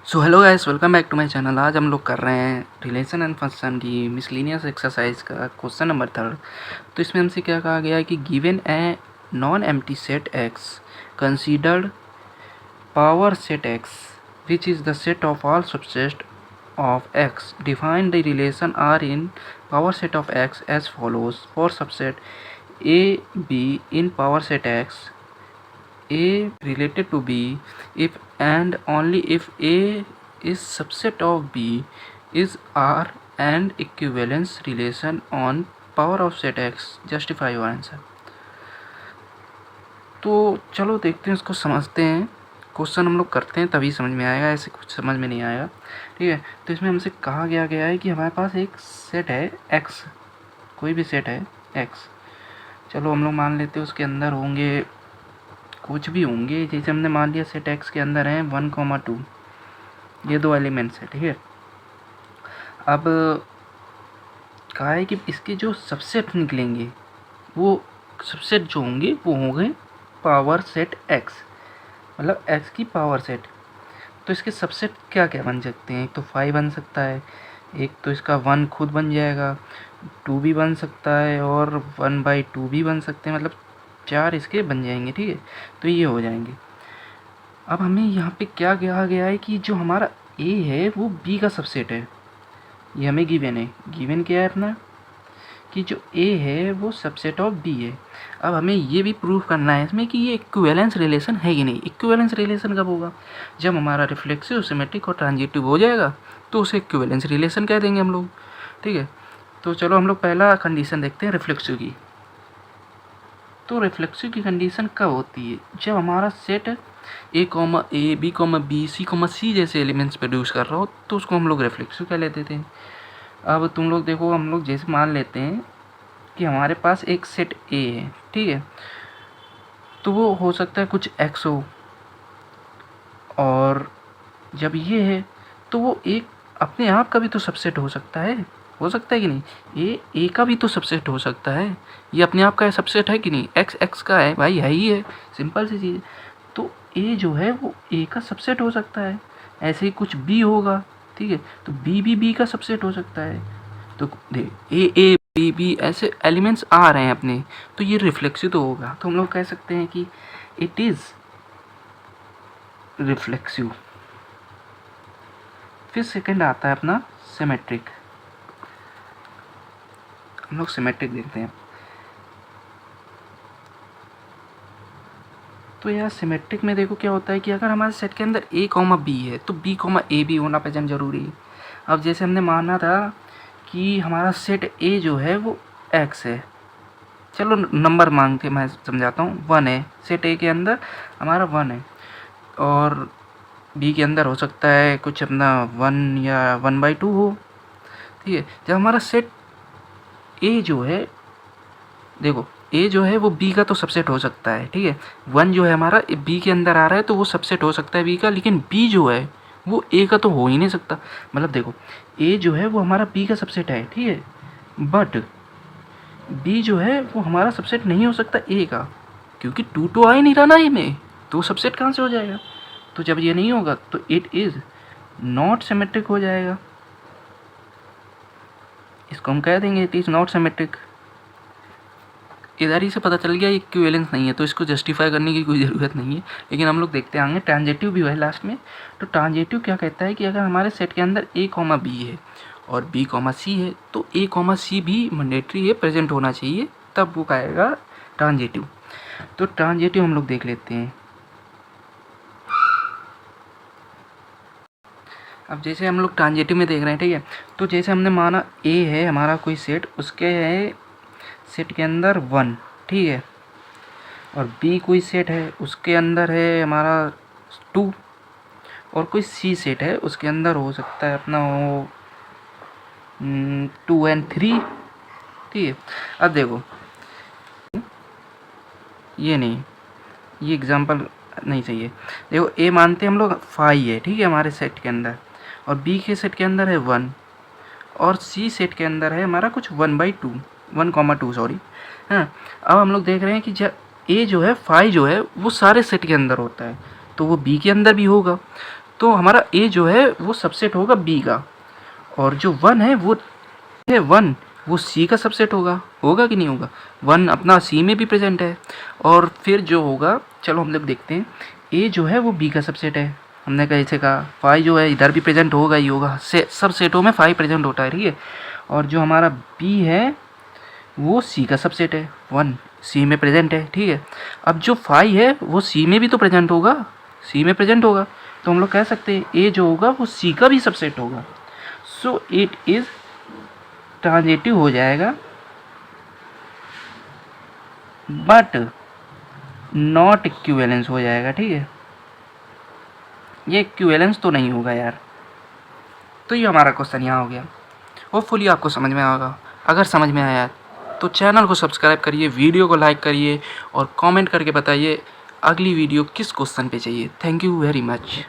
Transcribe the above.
So hello guys, welcome back to my channel. आज हम लोग कर रहे हैं रिलेशन एंड फंक्शन की मिसलिनियस एक्सरसाइज का क्वेश्चन नंबर 3। तो इसमें हमसे क्या कहा गया है कि given a non empty set X considered power set X which is the set of all subset of X define the relation R in power set of X as follows for subset A B in power set x A related to B if and only if A is subset of B is R and equivalence relation on power of set X. Justify your answer. तो चलो देखते हैं, इसको समझते हैं। Question हम लोग करते हैं तभी समझ में आएगा, ऐसे कुछ समझ में नहीं आएगा। ठीक है, तो इसमें हमसे कहा गया है कि हमारे पास एक सेट है एक्स, कोई भी सेट है एक्स। चलो हम लोग मान लेते हैं उसके अंदर होंगे, कुछ भी होंगे। जैसे हमने मान लिया सेट एक्स के अंदर है 1,2, ये दो एलिमेंट्स है। ठीक है, अब कहा है कि इसके जो सबसेट निकलेंगे वो सबसेट जो होंगे वो होंगे पावर सेट एक्स, मतलब एक्स की पावर सेट। तो इसके सबसेट क्या क्या बन सकते हैं? एक तो 5 बन सकता है, एक तो इसका 1 खुद बन जाएगा, 2 भी बन सकता है और 1/2 भी बन सकते हैं, मतलब 4 इसके बन जाएंगे। ठीक है, तो ये हो जाएंगे। अब हमें यहाँ पे क्या कहा गया है कि जो हमारा ए है वो बी का सबसेट है, ये हमें गिवन है। गिवन क्या है अपना कि जो ए है वो सबसेट ऑफ बी है। अब हमें ये भी प्रूव करना है इसमें कि ये इक्विवेलेंस रिलेशन है कि नहीं। इक्विवेलेंस रिलेशन कब होगा? जब हमारा रिफ्लेक्सिव, सिमेट्रिक और ट्रांजिटिव हो जाएगा तो उसे इक्विवेलेंस रिलेशन कह देंगे हम लोग। ठीक है, तो चलो हम लोग पहला कंडीशन देखते हैं रिफ्लेक्सिव की। तो रिफ्लेक्सिव की कंडीशन कब होती है? जब हमारा सेट ए, बी, बी, सी जैसे एलिमेंट्स प्रोड्यूस कर रहा हो तो उसको हम लोग रिफ्लेक्सिव कह लेते थे। अब तुम लोग देखो, हम लोग जैसे मान लेते हैं कि हमारे पास एक सेट ए है। ठीक है, तो वो हो सकता है कुछ एक्स हो, और जब ये है तो वो एक अपने आप का भी तो सबसेट हो सकता है कि नहीं? ए का भी तो सबसेट हो सकता है, ये अपने आप का सबसेट है कि नहीं? एक्स का है भाई, है ही है, सिंपल सी चीज़। तो ए जो है वो ए का सबसेट हो सकता है। ऐसे ही कुछ बी होगा, ठीक है, तो बी का सबसेट हो सकता है। तो देख ए बी ऐसे एलिमेंट्स आ रहे हैं अपने, तो ये रिफ्लेक्सिव तो होगा। तो हम लोग कह सकते हैं कि इट इज़ रिफ्लेक्सिव। फिर सेकंड आता है अपना सिमेट्रिक। हम लोग सिमेट्रिक देखते हैं। तो यार सिमेट्रिक में देखो क्या होता है कि अगर हमारे सेट के अंदर ए कॉमा बी है तो बी कॉमा ए भी होना प्रेजेंट जरूरी है। अब जैसे हमने माना था कि हमारा सेट ए जो है वो एक्स है, चलो नंबर मांग के मैं समझाता हूँ। 1 है, सेट ए के अंदर हमारा 1 है, और बी के अंदर हो सकता है कुछ अपना 1 या 1/2 हो। ठीक है, जब हमारा सेट ए जो है, देखो ए जो है वो बी का तो सबसेट हो सकता है। ठीक है, 1 जो है हमारा बी के अंदर आ रहा है तो वो सबसेट हो सकता है बी का, लेकिन बी जो है वो ए का तो हो ही नहीं सकता। मतलब देखो ए जो है वो हमारा बी का सबसेट है, ठीक है, बट बी जो है वो हमारा सबसेट नहीं हो सकता ए का, क्योंकि 2 तो आ ही नहीं रहा ना ए में, तो सबसेट कहाँ से हो जाएगा? तो जब ये नहीं होगा तो इट इज़ नॉट सिमेट्रिक हो जाएगा। इसको हम कह देंगे इट इज़ नॉट सिमेट्रिक। इधर ही से पता चल गया इक्विवेलेंस नहीं है, तो इसको जस्टिफाई करने की कोई ज़रूरत नहीं है। लेकिन हम लोग देखते आएंगे ट्रांजिटिव भी है लास्ट में। तो ट्रांजिटिव क्या कहता है कि अगर हमारे सेट के अंदर ए कॉमा बी है और बी कॉमा सी है तो ए कॉमा सी भी मैंडेटरी है, प्रेजेंट होना चाहिए, तब वो कहेगा ट्रांजिटिव। तो ट्रांजिटिव हम लोग देख लेते हैं। अब जैसे हम लोग ट्रांजिटिव में देख रहे हैं, ठीक है, तो जैसे हमने माना ए है हमारा कोई सेट, उसके है सेट के अंदर 1, ठीक है, और बी कोई सेट है उसके अंदर है हमारा 2, और कोई सी सेट है उसके अंदर हो सकता है अपना वो 2 और 3। ठीक है, अब देखो ये नहीं, ये एग्जांपल नहीं चाहिए। देखो ए मानते हैं हम लोग 5 है, ठीक है, हमारे सेट के अंदर, और बी के सेट के अंदर है 1, और सी सेट के अंदर है हमारा कुछ 1/2 सॉरी। हाँ, अब हम लोग देख रहे हैं कि जब ए जो है 5 जो है वो सारे सेट के अंदर होता है, तो वो बी के अंदर भी होगा। तो हमारा ए जो है वो सबसेट होगा बी का, और जो 1 है वो है 1 वो सी का सबसेट होगा कि नहीं होगा? 1 अपना सी में भी प्रेजेंट है। और फिर जो होगा, चलो हम लोग देखते हैं, ए जो है वो बी का सबसेट है, हमने कैसे कहा, 5 जो है इधर भी प्रेजेंट होगा ही होगा, सब सेटों में 5 प्रेजेंट होता है, ठीक है। और जो हमारा बी है वो सी का सबसेट है, 1 सी में प्रेजेंट है, ठीक है। अब जो 5 है वो सी में भी तो प्रेजेंट होगा, सी में प्रेजेंट होगा, तो हम लोग कह सकते हैं ए जो होगा वो सी का भी सबसेट होगा। सो इट इज़ ट्रांजिटिव हो जाएगा, बट नॉट इक्विवेलेंस हो जाएगा, ठीक है। ये इक्विवेलेंस तो नहीं होगा यार। तो ये हमारा क्वेश्चन यहाँ हो गया। होपफुली आपको समझ में आएगा। अगर समझ में आया तो चैनल को सब्सक्राइब करिए, वीडियो को लाइक करिए और कमेंट करके बताइए अगली वीडियो किस क्वेश्चन पे चाहिए। Thank you very much.